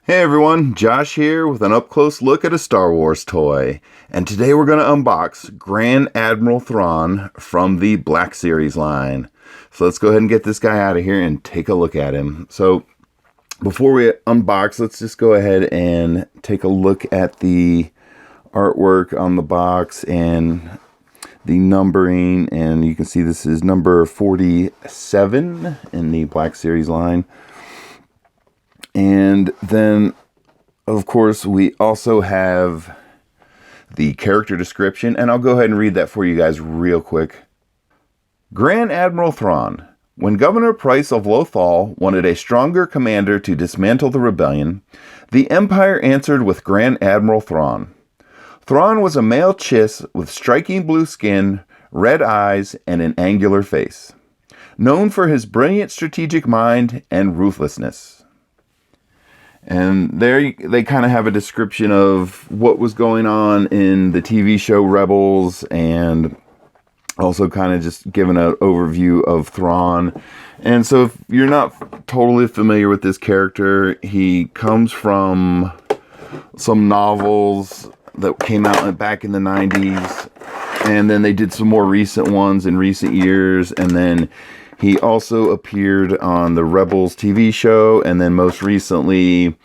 Hey everyone, Josh here with an up-close look at a Star Wars toy. And today we're going to unbox Grand Admiral Thrawn from the Black Series line. So let's go ahead and get this guy out of here and take a look at him. So before we unbox, let's just go ahead and take a look at the artwork on the box and the numbering. And you can see this is number 47 in the Black Series line. And then, of course, we also have the character description, and I'll go ahead and read that for you guys real quick. Grand Admiral Thrawn. When Governor Price of Lothal wanted a stronger commander to dismantle the rebellion, the Empire answered with Grand Admiral Thrawn. Thrawn was a male chiss with striking blue skin, red eyes, and an angular face, known for his brilliant strategic mind and ruthlessness. And there they kind of have a description of what was going on in the TV show Rebels, and also kind of just giving an overview of Thrawn. And so if you're not totally familiar with this character, he comes from some novels that came out back in the 90s. And then they did some more recent ones in recent years. And then he also appeared on the Rebels TV show, and then most recently,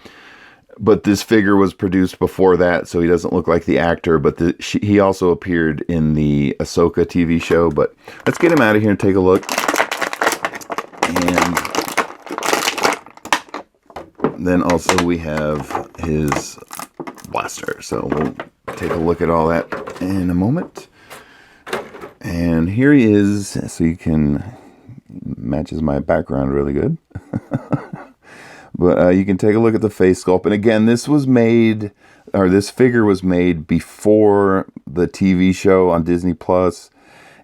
but this figure was produced before that, so he doesn't look like the actor, but he also appeared in the Ahsoka TV show. But let's get him out of here and take a look. And then also we have his blaster, so we'll take a look at all that in a moment. And here he is, so you can... matches my background really good. But you can take a look at the face sculpt. And again, this figure was made before the TV show on Disney Plus.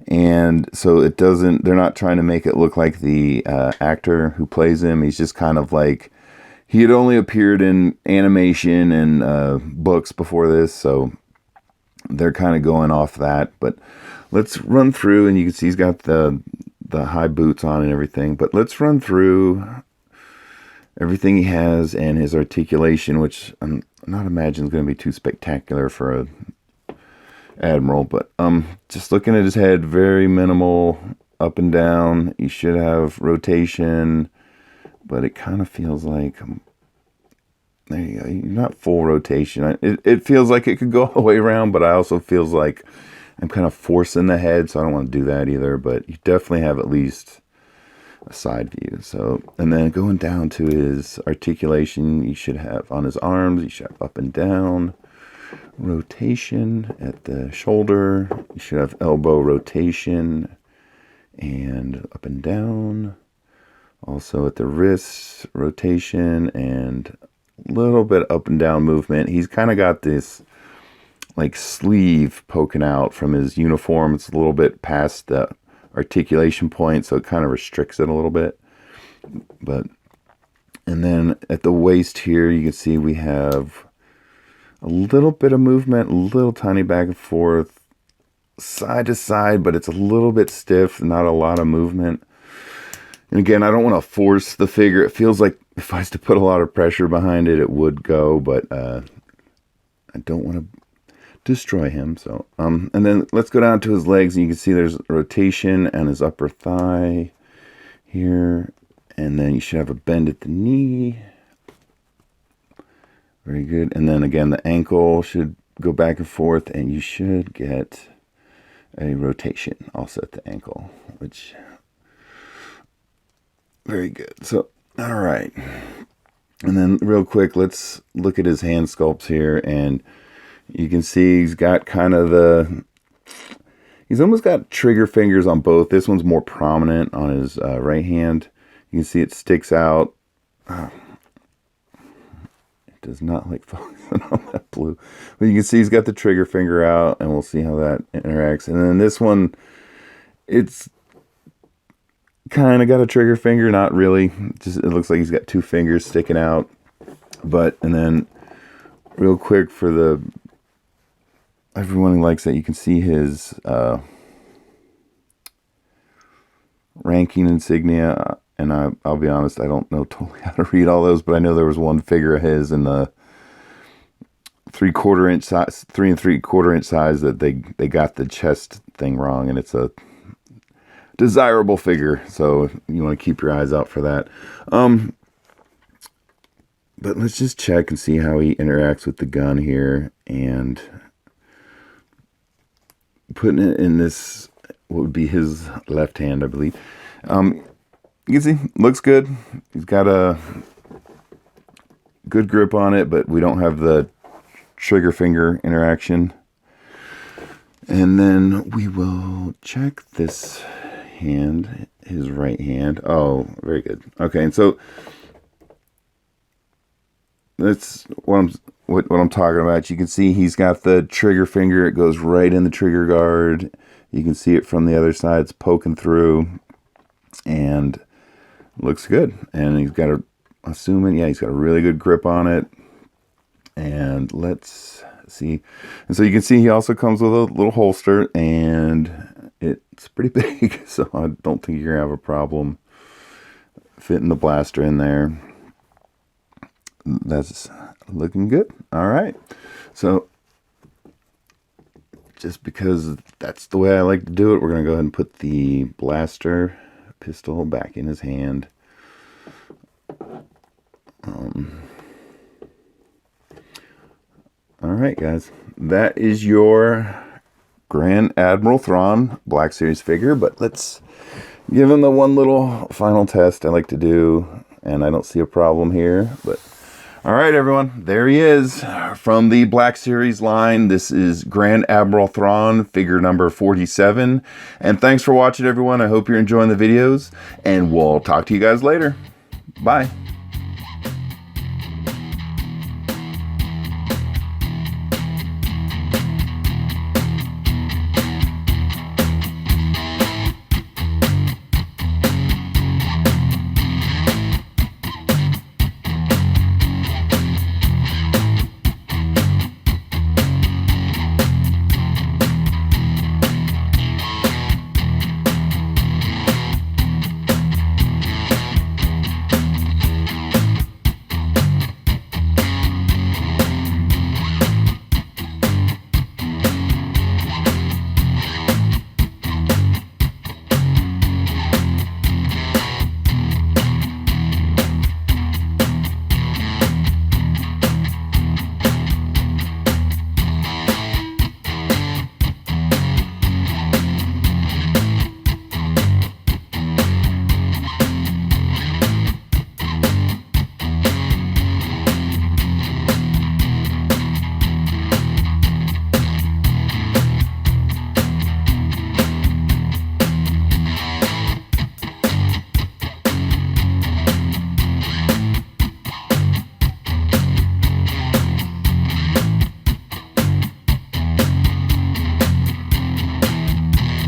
And so they're not trying to make it look like the actor who plays him. He's just kind of like, he had only appeared in animation and books before this. So they're kind of going off that. But let's run through, and you can see he's got the high boots on and everything, but let's run through everything he has and his articulation, which I'm not imagining is going to be too spectacular for a admiral, but just looking at his head, very minimal up and down. He should have rotation, but it kind of feels like, there you go, not full rotation. It feels like it could go all the way around, but I also feels like I'm kind of forcing the head, so I don't want to do that either, but you definitely have at least a side view. So, and then going down to his articulation, you should have on his arms, you should have up and down rotation at the shoulder. You should have elbow rotation and up and down. Also at the wrist rotation and a little bit up and down movement. He's kind of got this like sleeve poking out from his uniform. It's a little bit past the articulation point, so it kind of restricts it a little bit. And then at the waist here, you can see we have a little bit of movement, a little tiny back and forth, side to side, but it's a little bit stiff, not a lot of movement. And again, I don't want to force the figure. It feels like if I was to put a lot of pressure behind it, it would go, but I don't want to destroy him. So and then let's go down to his legs, and you can see there's rotation and his upper thigh here, and then you should have a bend at the knee. Very good. And then again, the ankle should go back and forth, and you should get a rotation also at the ankle, which very good. So all right, and then real quick, let's look at his hand sculpts here, and you can see he's got kind of he's almost got trigger fingers on both. This one's more prominent on his right hand. You can see it sticks out. It does not like focusing on that blue. But you can see he's got the trigger finger out, and we'll see how that interacts. And then this one, it's kind of got a trigger finger, not really. Just it looks like he's got two fingers sticking out. And then real quick for everyone likes that, you can see his ranking insignia. And I'll be honest, I don't know totally how to read all those, but I know there was one figure of his in the 3/4 inch size, 3 3/4 inch size that they got the chest thing wrong, and it's a desirable figure, so you want to keep your eyes out for that. But let's just check and see how he interacts with the gun here, and putting it in this, what would be his left hand, I believe. You can see, looks good. He's got a good grip on it, but we don't have the trigger finger interaction. And then we will check this hand, his right hand. Oh, very good. Okay, and so that's what I'm talking about. You can see he's got the trigger finger. It goes right in the trigger guard. You can see it from the other side. It's poking through, and looks good. And he's got he's got a really good grip on it. And let's see. And so you can see he also comes with a little holster, and it's pretty big, so I don't think you're gonna have a problem fitting the blaster in there. That's looking good. All right. So just because that's the way I like to do it, we're gonna go ahead and put the blaster pistol back in his hand. All right, guys, that is your Grand Admiral Thrawn Black Series figure, but let's give him the one little final test I like to do, and I don't see a problem here. But all right, everyone, there he is from the Black Series line. This is Grand Admiral Thrawn, figure number 47, and thanks for watching, everyone. I hope you're enjoying the videos, and we'll talk to you guys later. Bye.